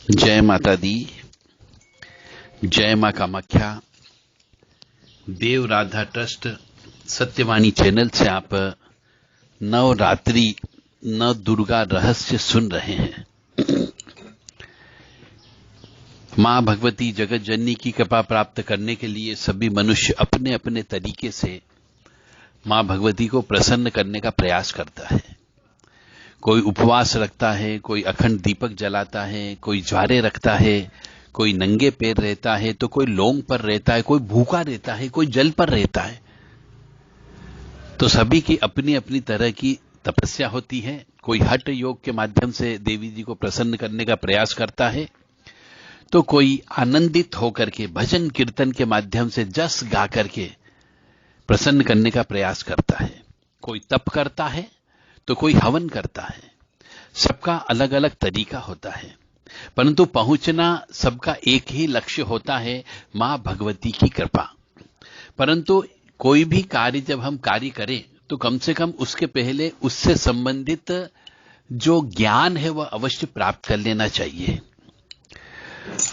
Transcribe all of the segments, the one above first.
जय माता दी, जय मां कामाख्या। देव राधा ट्रस्ट सत्यवाणी चैनल से आप नवरात्रि नव दुर्गा रहस्य सुन रहे हैं। मां भगवती जगत जननी की कृपा प्राप्त करने के लिए सभी मनुष्य अपने अपने तरीके से मां भगवती को प्रसन्न करने का प्रयास करता है। कोई उपवास रखता है, कोई अखंड दीपक जलाता है, कोई ज्वारे रखता है, कोई नंगे पैर रहता है, तो कोई लौंग पर रहता है, कोई भूखा रहता है, कोई जल पर रहता है। तो सभी की अपनी अपनी तरह की तपस्या होती है। कोई हठ योग के माध्यम से देवी जी को प्रसन्न करने का प्रयास करता है, तो कोई आनंदित होकर के भजन कीर्तन के माध्यम से जस गा करके प्रसन्न करने का प्रयास करता है। कोई तप करता है तो कोई हवन करता है। सबका अलग अलग तरीका होता है, परंतु पहुंचना सबका एक ही लक्ष्य होता है, मां भगवती की कृपा। परंतु कोई भी कार्य जब हम कार्य करें तो कम से कम उसके पहले उससे संबंधित जो ज्ञान है वह अवश्य प्राप्त कर लेना चाहिए।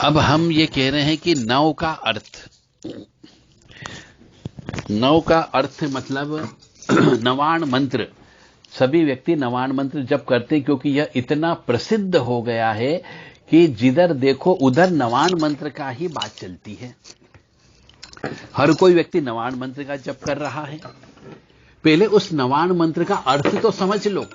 अब हम ये कह रहे हैं कि नव का अर्थ मतलब नवाण मंत्र। सभी व्यक्ति नवाण मंत्र जप करते हैं, क्योंकि यह इतना प्रसिद्ध हो गया है कि जिधर देखो उधर नवाण मंत्र का ही बात चलती है। हर कोई व्यक्ति नवाण मंत्र का जप कर रहा है। पहले उस नवाण मंत्र का अर्थ तो समझ लो।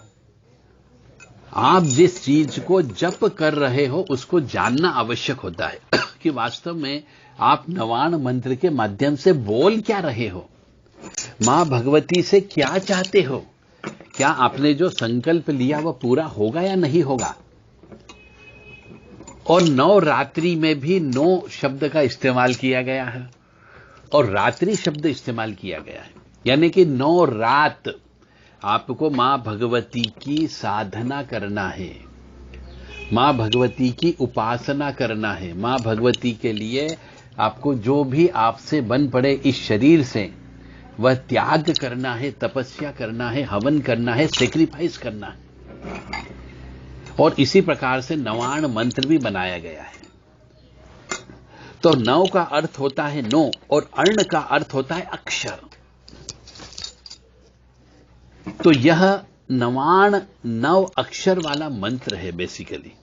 आप जिस चीज को जप कर रहे हो उसको जानना आवश्यक होता है कि वास्तव में आप नवाण मंत्र के माध्यम से बोल क्या रहे हो, मां भगवती से क्या चाहते हो, क्या आपने जो संकल्प लिया वह पूरा होगा या नहीं होगा। और नवरात्रि में भी 9 शब्द का इस्तेमाल किया गया है और रात्रि शब्द इस्तेमाल किया गया है, यानी कि 9 रात आपको मां भगवती की साधना करना है, मां भगवती की उपासना करना है। मां भगवती के लिए आपको जो भी आपसे बन पड़े इस शरीर से वह त्याग करना है, तपस्या करना है, हवन करना है, सेक्रीफाइस करना है। और इसी प्रकार से नवाण मंत्र भी बनाया गया है। तो नव का अर्थ होता है 9 और अर्ण का अर्थ होता है अक्षर। तो यह नवाण 9 अक्षर वाला मंत्र है बेसिकली।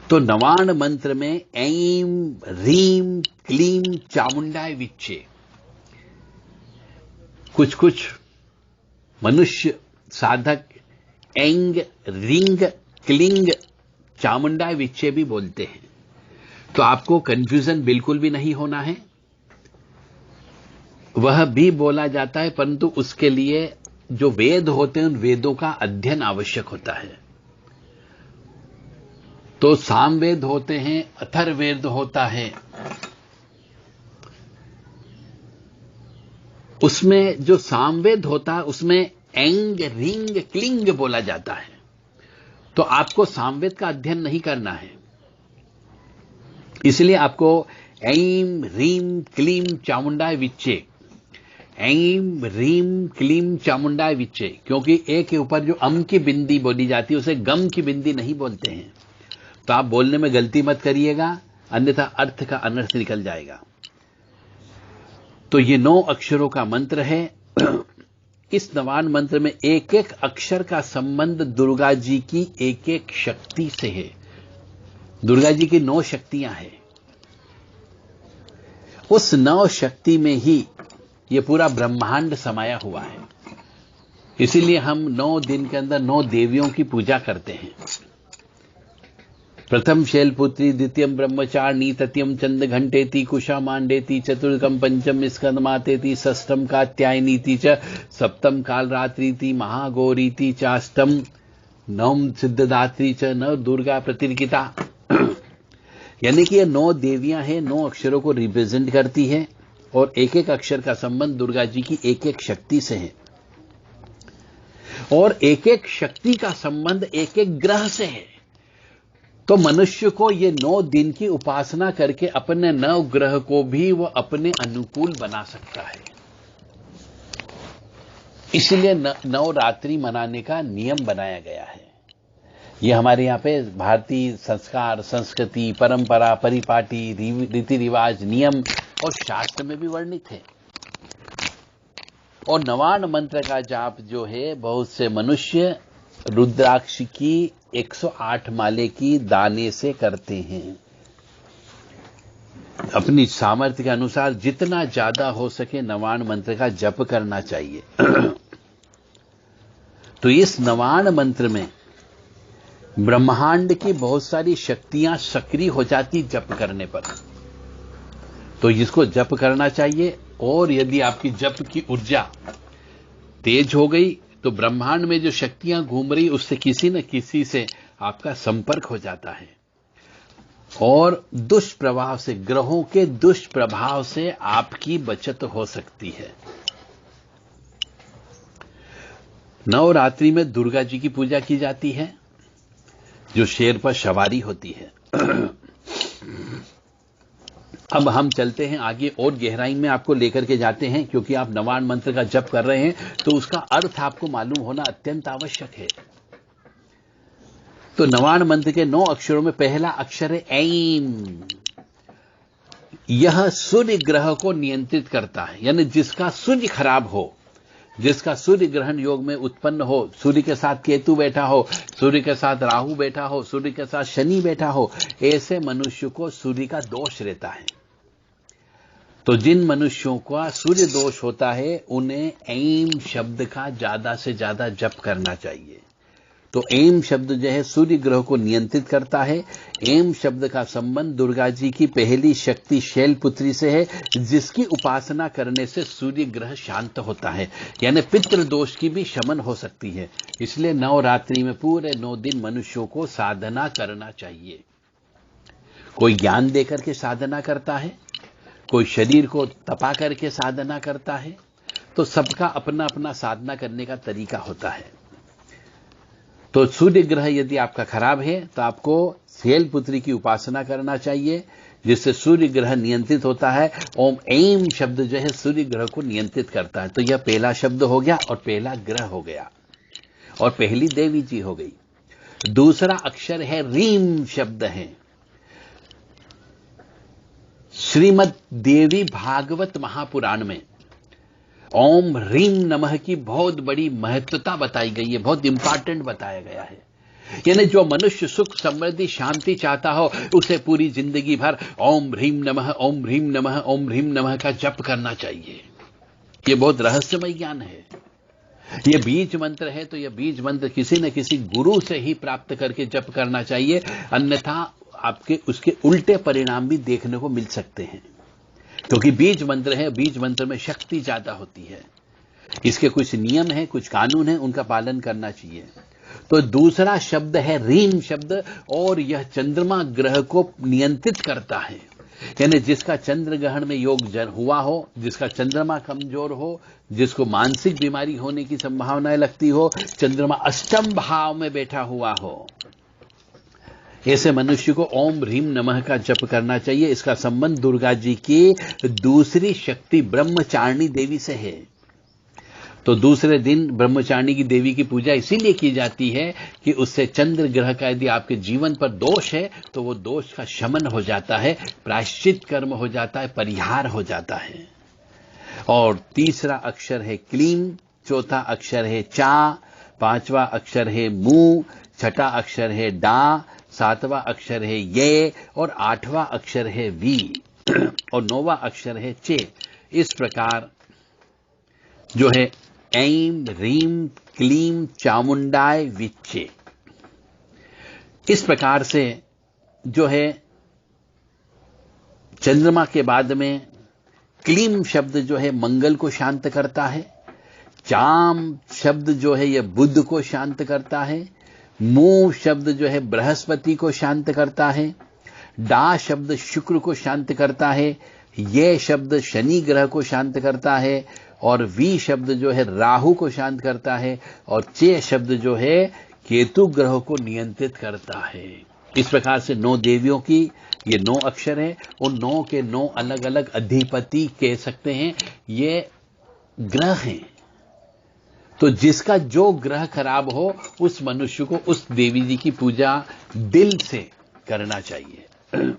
तो नवाण मंत्र में ऐं ह्रीं क्लीं चामुंडाय विच्चे, कुछ मनुष्य साधक ऐंग ह्रीं क्लीं चामुंडाय विच्चे भी बोलते हैं। तो आपको कंफ्यूजन बिल्कुल भी नहीं होना है। वह भी बोला जाता है, परंतु उसके लिए जो वेद होते हैं उन वेदों का अध्ययन आवश्यक होता है। तो सामवेद होते हैं, अथर्ववेद होता है, उसमें जो सामवेद होता है उसमें ऐंग ह्रीं क्लीं बोला जाता है। तो आपको सामवेद का अध्ययन नहीं करना है, इसलिए आपको ऐं ह्रीं क्लीं चामुंडाय विच्चे, ऐं ह्रीं क्लीं चामुंडाय विच्चे, क्योंकि ए के ऊपर जो अम की बिंदी बोली जाती है उसे गम की बिंदी नहीं बोलते हैं। तो आप बोलने में गलती मत करिएगा, अन्यथा अर्थ का अनर्थ निकल जाएगा। तो ये 9 अक्षरों का मंत्र है। इस नवाण मंत्र में एक एक अक्षर का संबंध दुर्गा जी की एक एक शक्ति से है। दुर्गा जी की 9 शक्तियां हैं। उस 9 शक्ति में ही ये पूरा ब्रह्मांड समाया हुआ है। इसीलिए हम 9 दिन के अंदर 9 देवियों की पूजा करते हैं। प्रथम शैलपुत्री, द्वितीयम ब्रह्मचारिणी, तृतीयम चंद घंटेति, कुशा मांडेति, चतुर्थम पंचम स्कंदमातेति, षष्ठम कात्यायनीति च, सप्तम कालरात्रीति, महागौरीति चाष्टम नवम सिद्धदात्री च नव दुर्गा प्रतिर्गिता। यानी कि ये 9 देवियां हैं, 9 अक्षरों को रिप्रेजेंट करती है और एक एक अक्षर का संबंध दुर्गा जी की एक एक शक्ति से है और एक एक शक्ति का संबंध एक एक ग्रह से है। तो मनुष्य को ये 9 दिन की उपासना करके अपने 9 ग्रह को भी वह अपने अनुकूल बना सकता है। इसलिए नवरात्रि मनाने का नियम बनाया गया है। ये हमारे यहाँ पे भारतीय संस्कार, संस्कृति, परंपरा, परिपाटी, रीति रिवाज, नियम और शास्त्र में भी वर्णित है। और नवान मंत्र का जाप जो है बहुत से मनुष्य रुद्राक्ष की 108 माले की दाने से करते हैं। अपनी सामर्थ्य के अनुसार जितना ज्यादा हो सके नवान मंत्र का जप करना चाहिए। तो इस नवान मंत्र में ब्रह्मांड की बहुत सारी शक्तियां सक्रिय हो जाती जप करने पर, तो इसको जप करना चाहिए। और यदि आपकी जप की ऊर्जा तेज हो गई तो ब्रह्मांड में जो शक्तियां घूम रही उससे किसी न किसी से आपका संपर्क हो जाता है और दुष्प्रभाव से, ग्रहों के दुष्प्रभाव से आपकी बचत हो सकती है। नवरात्रि में दुर्गा जी की पूजा की जाती है, जो शेर पर सवारी होती है। अब हम चलते हैं आगे और गहराई में आपको लेकर के जाते हैं, क्योंकि आप नवान मंत्र का जप कर रहे हैं तो उसका अर्थ आपको मालूम होना अत्यंत आवश्यक है। तो नवान मंत्र के 9 अक्षरों में पहला अक्षर है ऐम। यह सूर्य ग्रह को नियंत्रित करता है, यानी जिसका सूर्य खराब हो, जिसका सूर्य ग्रहण योग में उत्पन्न हो, सूर्य के साथ केतु बैठा हो, सूर्य के साथ राहु बैठा हो, सूर्य के साथ शनि बैठा हो, ऐसे मनुष्य को सूर्य का दोष रहता है। तो जिन मनुष्यों का सूर्य दोष होता है उन्हें ऐम शब्द का ज्यादा से ज्यादा जप करना चाहिए। तो ऐम शब्द जो है सूर्य ग्रह को नियंत्रित करता है। ऐम शब्द का संबंध दुर्गा जी की पहली शक्ति शैलपुत्री से है, जिसकी उपासना करने से सूर्य ग्रह शांत होता है, यानी पितृ दोष की भी शमन हो सकती है। इसलिए नवरात्रि में पूरे 9 दिन मनुष्यों को साधना करना चाहिए। कोई ज्ञान देकर के साधना करता है, कोई शरीर को तपा करके साधना करता है, तो सबका अपना अपना साधना करने का तरीका होता है। तो सूर्य ग्रह यदि आपका खराब है तो आपको शैलपुत्री की उपासना करना चाहिए, जिससे सूर्य ग्रह नियंत्रित होता है। ओम ऐम शब्द जो है सूर्य ग्रह को नियंत्रित करता है। तो यह पहला शब्द हो गया और पहला ग्रह हो गया और पहली देवी जी हो गई। दूसरा अक्षर है रीम शब्द है। श्रीमद देवी भागवत महापुराण में ओम ह्रीम नमः की बहुत बड़ी महत्वता बताई गई है, बहुत इंपॉर्टेंट बताया गया है। यानी जो मनुष्य सुख, समृद्धि, शांति चाहता हो उसे पूरी जिंदगी भर ओम ह्रीम नमः, ओम ह्रीम नमः, ओम ह्रीम नमः का जप करना चाहिए। यह बहुत रहस्यमय ज्ञान है। यह बीज मंत्र है, तो यह बीज मंत्र किसी न किसी गुरु से ही प्राप्त करके जप करना चाहिए, अन्यथा आपके उसके उल्टे परिणाम भी देखने को मिल सकते हैं। क्योंकि बीज मंत्र है, बीज मंत्र में शक्ति ज्यादा होती है। इसके कुछ नियम हैं, कुछ कानून हैं, उनका पालन करना चाहिए। तो दूसरा शब्द है रीम शब्द, और यह चंद्रमा ग्रह को नियंत्रित करता है। यानी जिसका चंद्र ग्रहण में योग हुआ हो, जिसका चंद्रमा कमजोर हो, जिसको मानसिक बीमारी होने की संभावनाएं लगती हो, चंद्रमा अष्टम भाव में बैठा हुआ हो, ऐसे मनुष्य को ओम ह्रीम नमः का जप करना चाहिए। इसका संबंध दुर्गा जी की दूसरी शक्ति ब्रह्मचारिणी देवी से है। तो दूसरे दिन ब्रह्मचारिणी की देवी की पूजा इसीलिए की जाती है कि उससे चंद्र ग्रह का यदि आपके जीवन पर दोष है तो वो दोष का शमन हो जाता है, प्रायश्चित कर्म हो जाता है, परिहार हो जाता है। और तीसरा अक्षर है क्लीम, चौथा अक्षर है चा, पांचवा अक्षर है मू, छठा अक्षर है डा, सातवां अक्षर है ये और आठवां अक्षर है वी और 9वां अक्षर है चे। इस प्रकार जो है ऐम ह्रीम क्लीम चामुंडाय विच्चे, इस प्रकार से जो है चंद्रमा के बाद में क्लीम शब्द जो है मंगल को शांत करता है, चाम शब्द जो है यह बुध को शांत करता है, मू शब्द जो है बृहस्पति को शांत करता है, डा शब्द शुक्र को शांत करता है, ये शब्द शनि ग्रह को शांत करता है और वी शब्द जो है राहु को शांत करता है और चे शब्द जो है केतु ग्रह को नियंत्रित करता है। इस प्रकार से 9 देवियों की ये 9 अक्षर है और 9 के 9 अलग अलग अधिपति कह सकते हैं, ये ग्रह हैं। तो जिसका जो ग्रह खराब हो उस मनुष्य को उस देवी जी की पूजा दिल से करना चाहिए।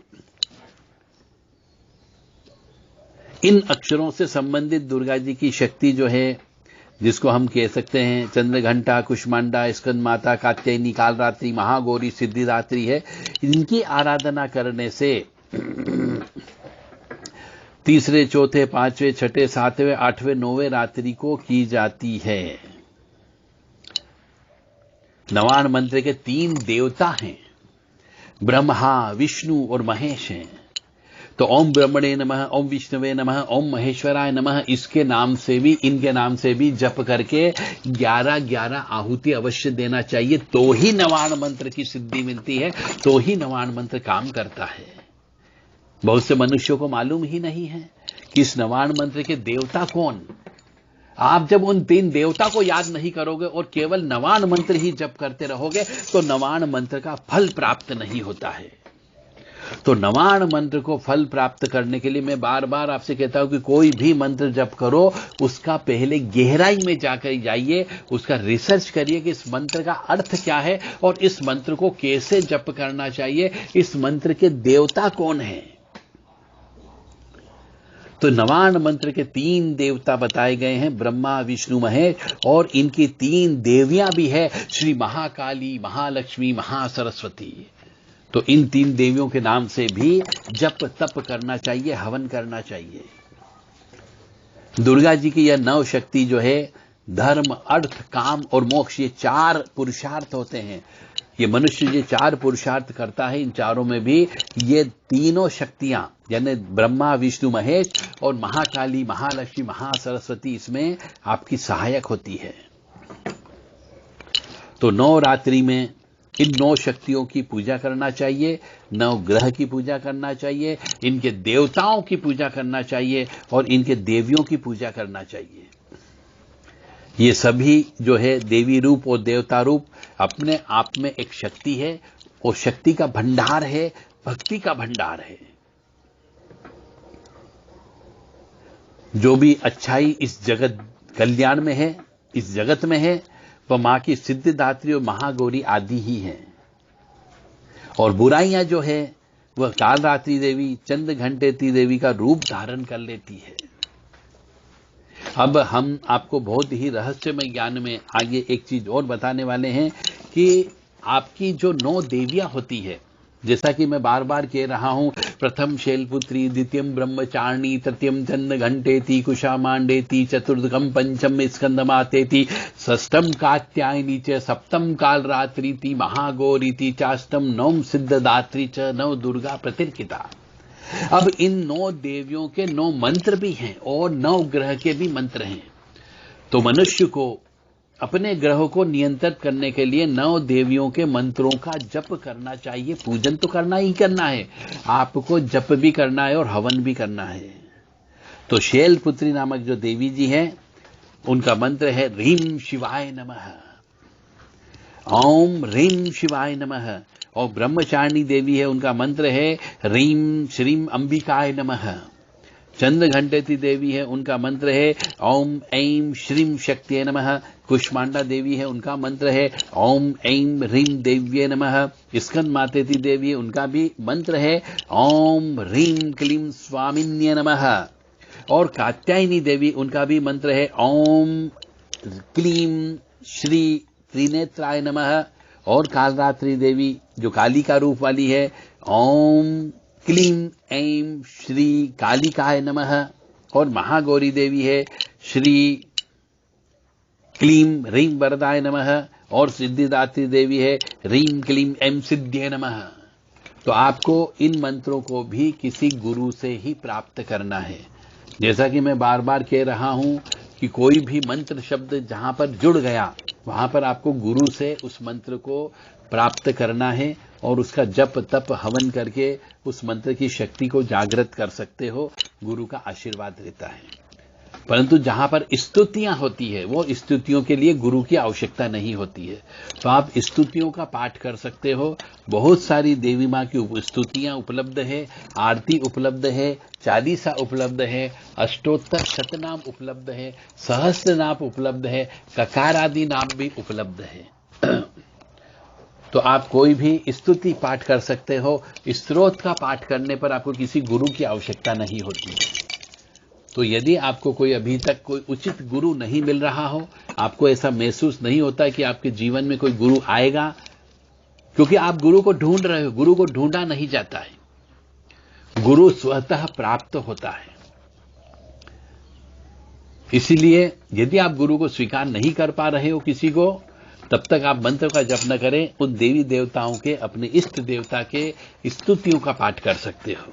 इन अक्षरों से संबंधित दुर्गा जी की शक्ति जो है, जिसको हम कह सकते हैं चंद्रघंटा, कुष्मांडा, स्कंद माता, कात्यायनी, कालरात्रि, महागौरी, सिद्धिदात्री है, इनकी आराधना करने से तीसरे, चौथे, पांचवें, छठे, सातवें, आठवें, नौवें रात्रि को की जाती है। नवान मंत्र के 3 देवता हैं, ब्रह्मा, विष्णु और महेश हैं। तो ओम ब्रह्मणे नमः, ओम विष्णुवे नमः, ओम महेश्वराय नमः, इसके नाम से भी, इनके नाम से भी जप करके 11-11 आहुति अवश्य देना चाहिए, तो ही नवान मंत्र की सिद्धि मिलती है, तो ही नवान मंत्र काम करता है। बहुत से मनुष्यों को मालूम ही नहीं है कि इस नवान मंत्र के देवता कौन। आप जब उन 3 देवता को याद नहीं करोगे और केवल नवान मंत्र ही जप करते रहोगे तो नवान मंत्र का फल प्राप्त नहीं होता है। तो नवान मंत्र को फल प्राप्त करने के लिए मैं बार बार आपसे कहता हूं कि कोई भी मंत्र जप करो, उसका पहले गहराई में जाकर जाइए, उसका रिसर्च करिए कि इस मंत्र का अर्थ क्या है और इस मंत्र को कैसे जप करना चाहिए, इस मंत्र के देवता कौन हैं। तो नवान मंत्र के 3 देवता बताए गए हैं, ब्रह्मा, विष्णु, महेश, और इनकी 3 देवियां भी है, श्री महाकाली, महालक्ष्मी, महासरस्वती। तो इन 3 देवियों के नाम से भी जप तप करना चाहिए, हवन करना चाहिए। दुर्गा जी की यह 9 शक्ति जो है, धर्म, अर्थ, काम और मोक्ष, ये 4 पुरुषार्थ होते हैं। ये मनुष्य ये 4 पुरुषार्थ करता है, इन चारों में भी ये तीनों शक्तियां यानी ब्रह्मा, विष्णु, महेश और महाकाली, महालक्ष्मी, महासरस्वती इसमें आपकी सहायक होती है। तो 9 रात्रि में इन 9 शक्तियों की पूजा करना चाहिए, 9 ग्रह की पूजा करना चाहिए, इनके देवताओं की पूजा करना चाहिए और इनके देवियों की पूजा करना चाहिए। ये सभी जो है देवी रूप और देवता रूप अपने आप में एक शक्ति है और शक्ति का भंडार है, भक्ति का भंडार है। जो भी अच्छाई इस जगत कल्याण में है, इस जगत में है, वह मां की सिद्धिदात्री और महागौरी आदि ही है। और बुराइयां जो है वह कालरात्रि देवी, चंद्रघंटेती देवी का रूप धारण कर लेती है। अब हम आपको बहुत ही रहस्यमय ज्ञान में आगे एक चीज और बताने वाले हैं कि आपकी जो 9 देवियां होती है, जैसा कि मैं बार बार कह रहा हूं, प्रथम शैलपुत्री, द्वितीयम ब्रह्मचारिणी, तृतीयम चंद्रघंटेति, कुशामांडेति, चतुर्थकम पंचम स्कंदमातेति, षष्ठम कात्यायनी च, सप्तम कालरात्रीति, महागौरीति, चाष्टम नवम सिद्धदात्री च, नव दुर्गा प्रतिर्किता। अब इन 9 देवियों के 9 मंत्र भी हैं और 9 ग्रह के भी मंत्र हैं। तो मनुष्य को अपने ग्रहों को नियंत्रित करने के लिए 9 देवियों के मंत्रों का जप करना चाहिए। पूजन तो करना ही करना है, आपको जप भी करना है और हवन भी करना है। तो शैलपुत्री नामक जो देवी जी हैं, उनका मंत्र है ह्रीं शिवाय नमः, ओम ह्रीं शिवाय नमः। और ब्रह्मचारिणी देवी है, उनका मंत्र है ह्रीं श्रीं अंबिकाय नमः। चंद्रघंटेती देवी है, उनका मंत्र है ओम ऐं श्रीं शक्तिये नमः। कुष्मांडा देवी है, उनका मंत्र है ओम ऐं ह्रीं देव्ये नमः। स्कंद मातेती देवी है, उनका भी मंत्र है ओम ह्रीं क्लीं स्वामिन्ये नमः। और कात्यायनी देवी, उनका भी मंत्र है ओम क्लीं श्री त्रिनेत्राय नमः। और कालरात्रि देवी जो काली का रूप वाली है, ओम क्लीं ऐं श्री कालिकाय नमः। और महागौरी देवी है श्री क्लीं ह्रीं वरदाय नमः। और सिद्धिदात्री देवी है ह्रीं क्लीं ऐं सिद्ध्ये नमः। तो आपको इन मंत्रों को भी किसी गुरु से ही प्राप्त करना है। जैसा कि मैं बार बार कह रहा हूं कि कोई भी मंत्र शब्द जहां पर जुड़ गया, वहां पर आपको गुरु से उस मंत्र को प्राप्त करना है और उसका जप तप हवन करके उस मंत्र की शक्ति को जागृत कर सकते हो। गुरु का आशीर्वाद रहता है। परंतु जहां पर स्तुतियां होती है वो स्तुतियों के लिए गुरु की आवश्यकता नहीं होती है। तो आप स्तुतियों का पाठ कर सकते हो। बहुत सारी देवी मां की स्तुतियां उपलब्ध है, आरती उपलब्ध है, चालीसा उपलब्ध है, अष्टोत्तर शतनाम उपलब्ध है, सहस्त्र नाम उपलब्ध है, ककार आदि नाम भी उपलब्ध है। तो आप कोई भी स्तुति पाठ कर सकते हो। स्तोत्र का पाठ करने पर आपको किसी गुरु की आवश्यकता नहीं होती है। तो यदि आपको कोई अभी तक कोई उचित गुरु नहीं मिल रहा हो, आपको ऐसा महसूस नहीं होता कि आपके जीवन में कोई गुरु आएगा, क्योंकि आप गुरु को ढूंढ रहे हो, गुरु को ढूंढा नहीं जाता है, गुरु स्वतः प्राप्त होता है। इसीलिए यदि आप गुरु को स्वीकार नहीं कर पा रहे हो किसी को, तब तक आप मंत्र का जप न करें, उन देवी देवताओं के, अपने इष्ट देवता के स्तुतियों का पाठ कर सकते हो।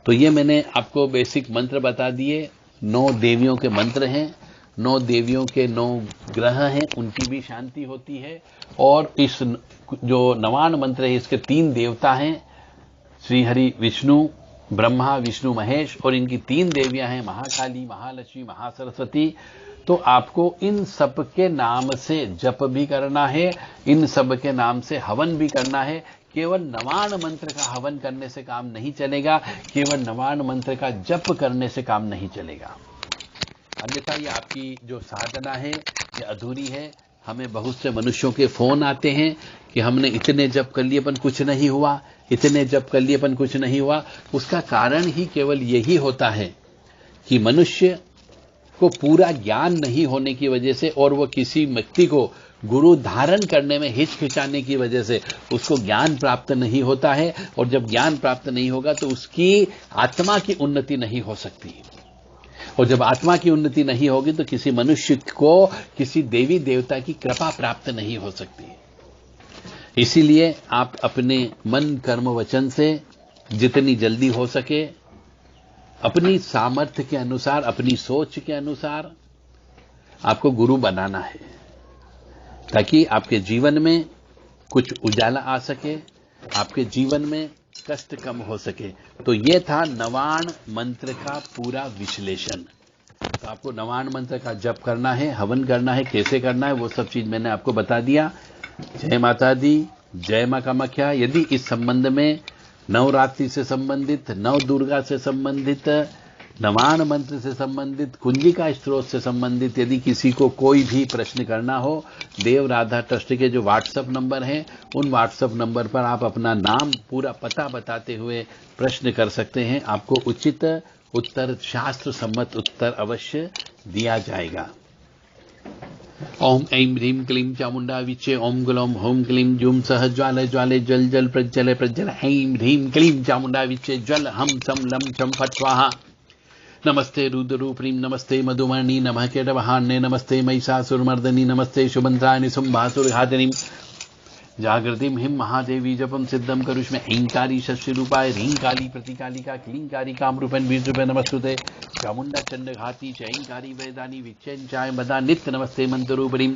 तो ये मैंने आपको बेसिक मंत्र बता दिए। 9 देवियों के मंत्र हैं, 9 देवियों के 9 ग्रह हैं, उनकी भी शांति होती है। और इस जो नवान मंत्र है इसके 3 देवता हैं, श्री हरि विष्णु, ब्रह्मा विष्णु महेश, और इनकी 3 देवियां हैं, महाकाली, महालक्ष्मी, महासरस्वती। तो आपको इन सब के नाम से जप भी करना है, इन सब के नाम से हवन भी करना है। केवल नवान मंत्र का हवन करने से काम नहीं चलेगा, केवल नवान मंत्र का जप करने से काम नहीं चलेगा, अन्यथा ये आपकी जो साधना है ये अधूरी है। हमें बहुत से मनुष्यों के फोन आते हैं कि हमने इतने जप कर लिए पर कुछ नहीं हुआ, इतने जप कर लिए पर कुछ नहीं हुआ। उसका कारण ही केवल यही होता है कि मनुष्य को पूरा ज्ञान नहीं होने की वजह से, और वो किसी व्यक्ति को गुरु धारण करने में हिचकिचाने की वजह से उसको ज्ञान प्राप्त नहीं होता है। और जब ज्ञान प्राप्त नहीं होगा तो उसकी आत्मा की उन्नति नहीं हो सकती, और जब आत्मा की उन्नति नहीं होगी तो किसी मनुष्य को किसी देवी देवता की कृपा प्राप्त नहीं हो सकती। इसीलिए आप अपने मन कर्म वचन से जितनी जल्दी हो सके, अपनी सामर्थ्य के अनुसार, अपनी सोच के अनुसार आपको गुरु बनाना है, ताकि आपके जीवन में कुछ उजाला आ सके, आपके जीवन में कष्ट कम हो सके। तो यह था नवान मंत्र का पूरा विश्लेषण। तो आपको नवान मंत्र का जप करना है, हवन करना है, कैसे करना है वो सब चीज मैंने आपको बता दिया। जय माता दी, जय मां कामाख्या। यदि इस संबंध में नवरात्रि से संबंधित, नव दुर्गा से संबंधित, नवान मंत्र से संबंधित, कुंजिका स्त्रोत से संबंधित यदि किसी को कोई भी प्रश्न करना हो, देव राधा ट्रस्ट के जो व्हाट्सएप नंबर हैं उन व्हाट्सएप नंबर पर आप अपना नाम, पूरा पता बताते हुए प्रश्न कर सकते हैं। आपको उचित उत्तर, शास्त्र सम्मत उत्तर अवश्य दिया जाएगा। ओम ऐं ह्रीं क्लीं चामुंडा विचे, ओम ग्लौम होम क्लीं जूम सह ज्वाले ज्वाले जल जल प्रज्वले प्रज्वल, ऐं ह्रीं क्लीं चामुंडा विचे, जल हम सम लम चम फट स्वाहा। नमस्ते रुद्ररूपिणी, नमस्ते मधुमणि, नमः केटवहान्ये, नमस्ते महिषासुरमर्दिनी, नमस्ते शुभंत्राणि शुंभासुरघातिनी। जागृतिम हिम महादेवी जपम सिद्धम करुष्मे, ऐंकारी शस्त्र रूपाय ह्रींकाली प्रतिकालिका क्लींकारी कामरूपन बीजरूपे नमस्तुते। चामुंडा चंडघाती चैंकारी वेदानी विच्चैंचाय मदा नित्य नमस्ते मंत्ररूपिणी।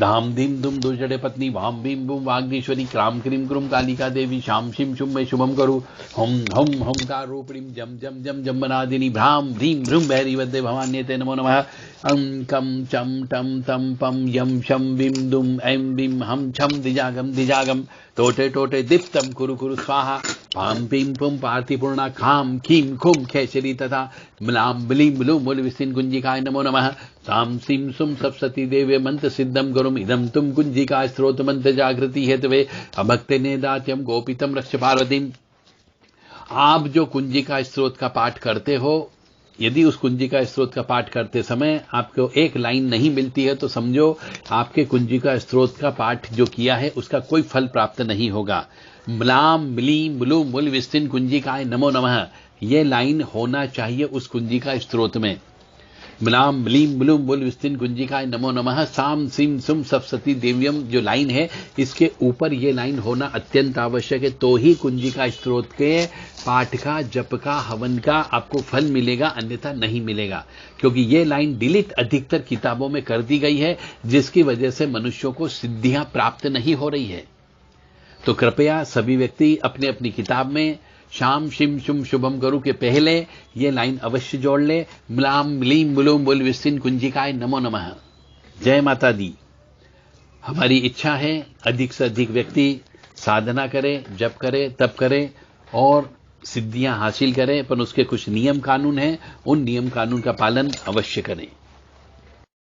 धाम धीम धूम दुर्जड़े पत्नी वाम भीम बूम वाग्देश्वरी, क्राम क्रीम क्रूम कालिका देवी, शाम शिम शुम में शुभम करू। हम हम हमकार रूपिणी, जम जम जम जम्बनादिनी, भ्राम भ्रीम भ्रूम भैरी वद्दे भवान्यते नमो नमः। अं कम चम टम तम पम यम शम बिम दुम ऐं बिम हम छम दिजागम दिजागम, टोटे टोटे दीप्तम कुरु कुरु स्वाहा। पाम पीम पुम पार्थिपूर्णा खाम खीम खुम खेचरी तथा मलाम बलीम बलू मूल विस्तीन कुंजिकाय नमो नमः। साम सीम सुम सप्तति देवे मंत्र सिद्धम गुरुम इदम तुम कुंजिका स्त्रोत मंत्र जागृति हेतवे, अभक्ते ने दात्यम गोपितम रक्ष पार्वतीम। आप जो कुंजिका स्त्रोत का पाठ करते हो, यदि उस कुंजिका स्त्रोत का पाठ करते समय आपको एक लाइन नहीं मिलती है तो समझो आपके कुंजिका स्त्रोत का पाठ जो किया है उसका कोई फल प्राप्त नहीं होगा। म्लाम म्लीम म्लू मूल विस्तीन कुंजिकाय नमो नमः, ये लाइन होना चाहिए उस कुंजिका स्त्रोत में। म्लाम म्लीम म्लूम मूल विस्तीन कुंजिकाय नमो नमः, साम सिम सुम सप्तति देव्यम जो लाइन है इसके ऊपर ये लाइन होना अत्यंत आवश्यक है। तो ही कुंजिका स्त्रोत के पाठ का, जप का, हवन का आपको फल मिलेगा, अन्यथा नहीं मिलेगा। क्योंकि ये लाइन डिलीट अधिकतर किताबों में कर दी गई है, जिसकी वजह से मनुष्यों को सिद्धियां प्राप्त नहीं हो रही है। तो कृपया सभी व्यक्ति अपनी अपनी किताब में शाम शिम शुम शुभम करू के पहले ये लाइन अवश्य जोड़ ले। म्लाम म्लीम मुलूम बुल विस्तिन कुंजिकाय नमो नमः। जय माता दी। हमारी इच्छा है अधिक से अधिक व्यक्ति साधना करे, जप करे, तप करे और सिद्धियां हासिल करें, पर उसके कुछ नियम कानून हैं, उन नियम कानून का पालन अवश्य करें।